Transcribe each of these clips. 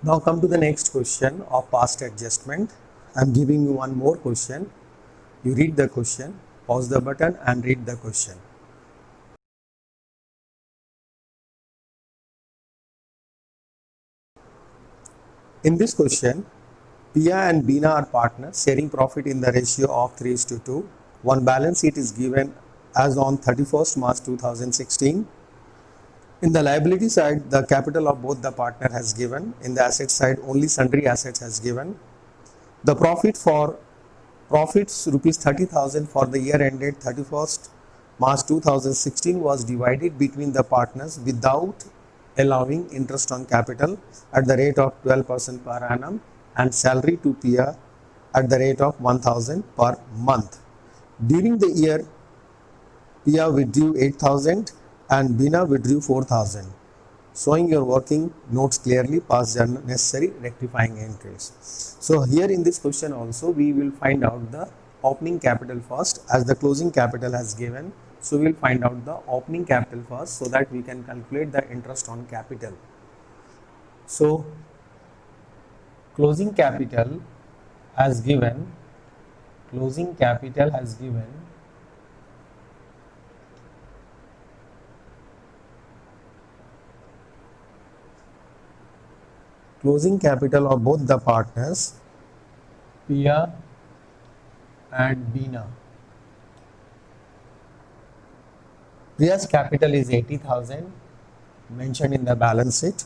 Now come to the next question of past adjustment. I am giving you one more question. You read the question, pause the button and read the question. In this question, Pia and Bina are partners sharing profit in the ratio of 3:2. One balance sheet is given as on 31st March 2016. In the liability side, the capital of both the partner has given. In the asset side, only sundry assets has given. The profits rupees 30,000 for the year ended 31st March 2016 was divided between the partners without allowing interest on capital at the rate of 12% per annum and salary to Pia at the rate of 1,000 per month. During the year, Pia withdrew 8,000 and Bina withdrew 4,000. Showing your working notes clearly, pass the necessary rectifying entries. So here in this question also we will find out the opening capital first, as the closing capital has given. So we will find out the opening capital first so that we can calculate the interest on capital. So closing capital has given, closing capital has given closing capital of both the partners, Pia and Bina. Priya's capital is 80,000 mentioned in the balance sheet,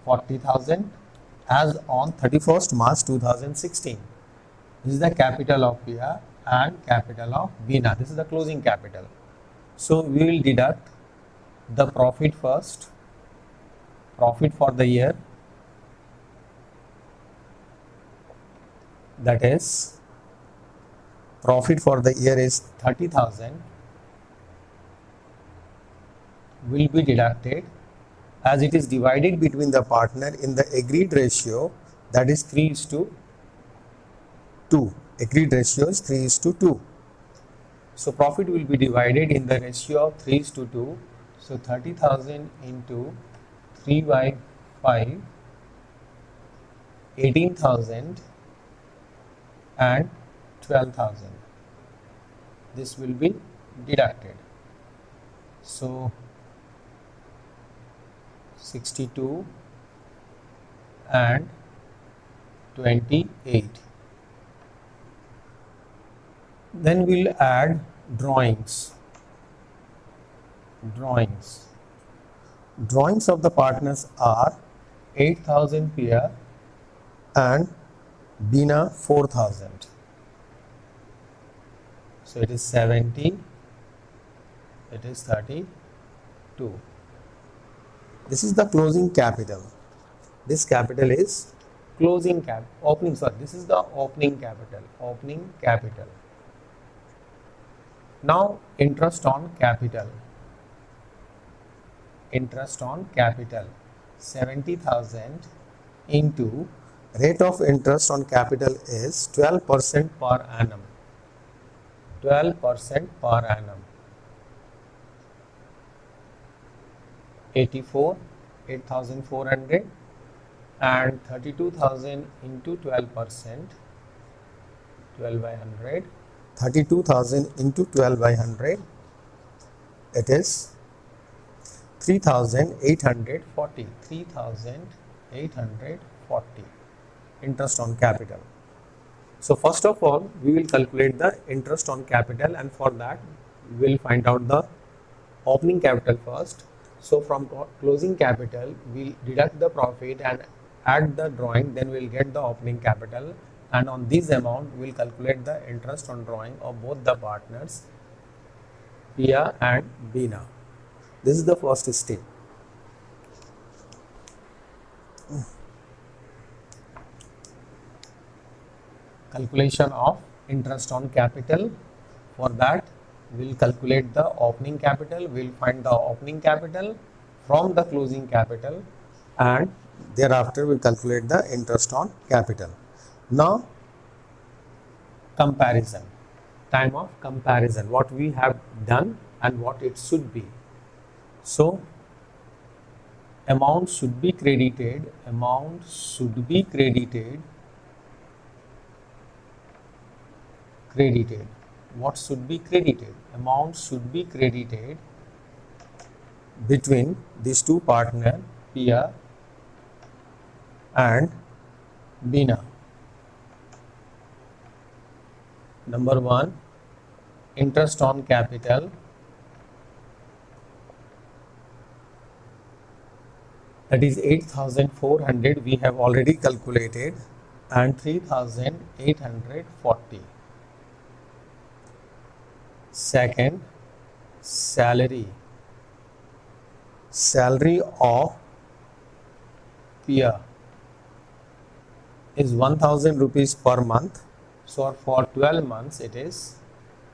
40,000 as on 31st March 2016. This is the capital of Pia and capital of Bina. This is the closing capital. So we will deduct the profit first, profit for the year, that is profit for the year is 30,000 will be deducted as it is divided between the partner in the agreed ratio, that is 3:2. Agreed ratio is 3:2. So profit will be divided in the ratio of 3:2. So 30,000 into 3 by 5, 18,000 and 12,000. This will be deducted. So 62 and 28. Then we'll add drawings. Drawings of the partners are 8,000 Pia and Bina 4,000. So it is 70, it is 32. This is the closing capital. This capital is closing cap, opening, sorry, this is the opening capital. Now interest on capital. 70,000 into rate of interest on capital is 12% per annum. 12% per annum. 8,400 and 32,000 into 12%, 12 by 100. 32,000 into 12 by 100, it is 3,840. 3,840 interest on capital. So first of all, we will calculate the interest on capital, and for that we will find out the opening capital first. So from closing capital, we'll deduct the profit and add the drawing, then we'll get the opening capital, and on this amount we'll calculate the interest on drawing of both the partners, Pia and Bina. This is the first step. Calculation of interest on capital. For that, we'll calculate the opening capital. We'll find the opening capital from the closing capital, and thereafter we'll calculate the interest on capital. Now, comparison. Time of comparison. What we have done and what it should be. So, amount should be credited, amount should be credited. What should be credited? Amount should be credited between these two partners, Pia and Bina. Number one, interest on capital, that is 8,400 we have already calculated, and 3,840. Second, salary of Pia is 1,000 rupees per month. So for 12 months it is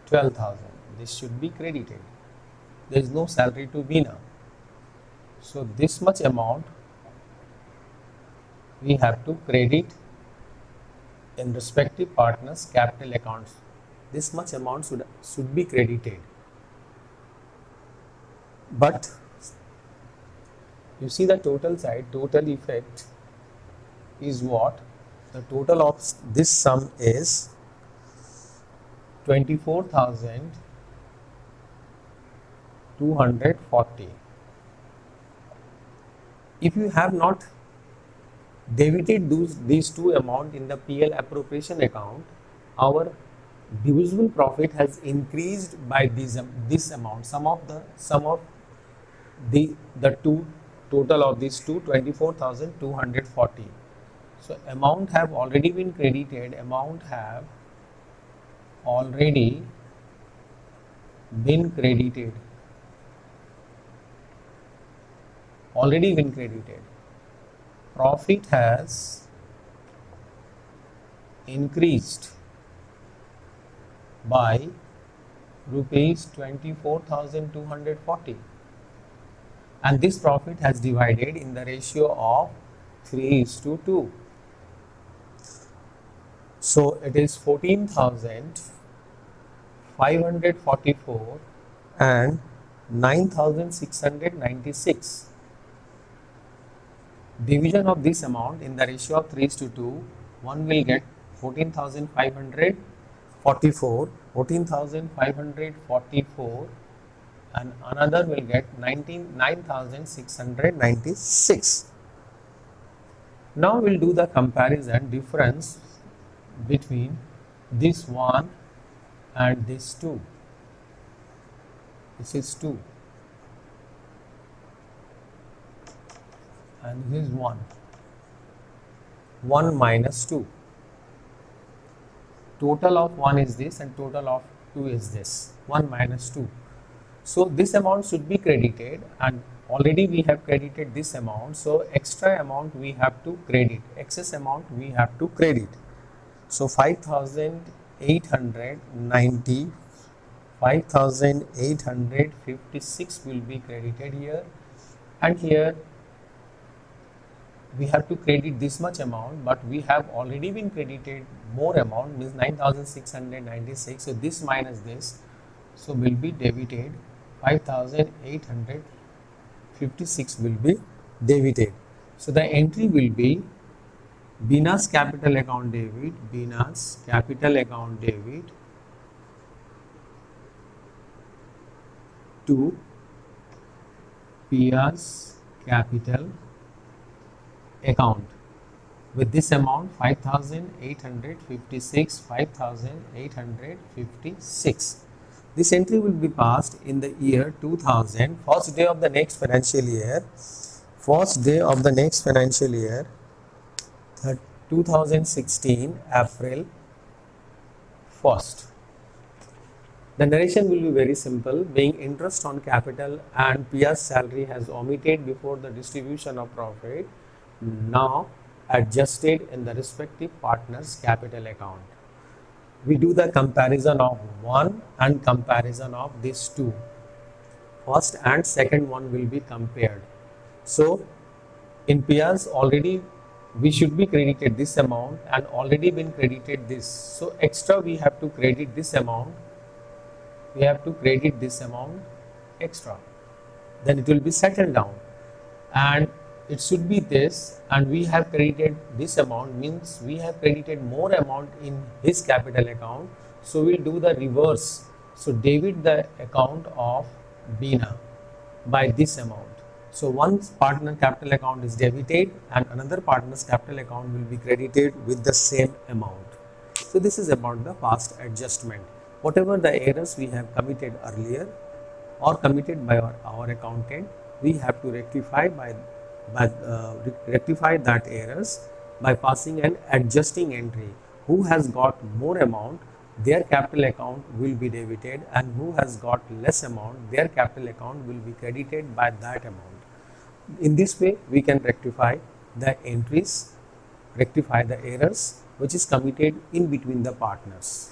12,000. This should be credited. There is no salary to Bina. So this much amount we have to credit in respective partners' capital accounts. This much amount should be credited. But you see the total side, total effect is what? The total of this sum is 24,240. If you have not debited these two amounts in the PL appropriation account, our divisible profit has increased by this amount. Sum of the two total of these two, 24,240. So amount have already been credited. Amount have already been credited. Profit has increased by rupees 24,240, and this profit has divided in the ratio of 3:2. So it is 14,544 and 9,696. Division of this amount in the ratio of 3:2, one will get 14,544, and another will get 9,696. Now we'll do the comparison difference between this one and this two. This is 2 and this is 1. 1 minus 2. Total of 1 is this and total of 2 is this. 1 minus 2. So this amount should be credited, and already we have credited this amount. So extra amount we have to credit. Excess amount we have to credit. So 5,890, 5,856 will be credited here, and here we have to credit this much amount, but we have already been credited more amount, means 9,696. So this minus this, so will be debited. 5,856 will be debited. So the entry will be Bina's capital account debit, Bina's capital account debit to Pia's capital account with this amount 5,856, 5,856. This entry will be passed in the year 2000, first day of the next financial year, 2016, April 1st. The narration will be very simple, being interest on capital and Pia's salary has omitted before the distribution of profit, now adjusted in the respective partners' capital account. We do the comparison of 1 and comparison of these two. First and second one will be compared. So in Pia's already we should be credited this amount and already been credited this. So extra we have to credit this amount. We have to credit this amount extra. Then it will be settled down. And it should be this, and we have credited this amount, means we have credited more amount in his capital account. So we'll do the reverse. So debit the account of Bina by this amount. So one partner capital account is debited and another partner's capital account will be credited with the same amount. So this is about the past adjustment. Whatever the errors we have committed earlier or committed by our accountant, we have to rectify rectify that errors by passing an adjusting entry. Who has got more amount, their capital account will be debited, and who has got less amount, their capital account will be credited by that amount. In this way, we can rectify the entries, rectify the errors which is committed in between the partners.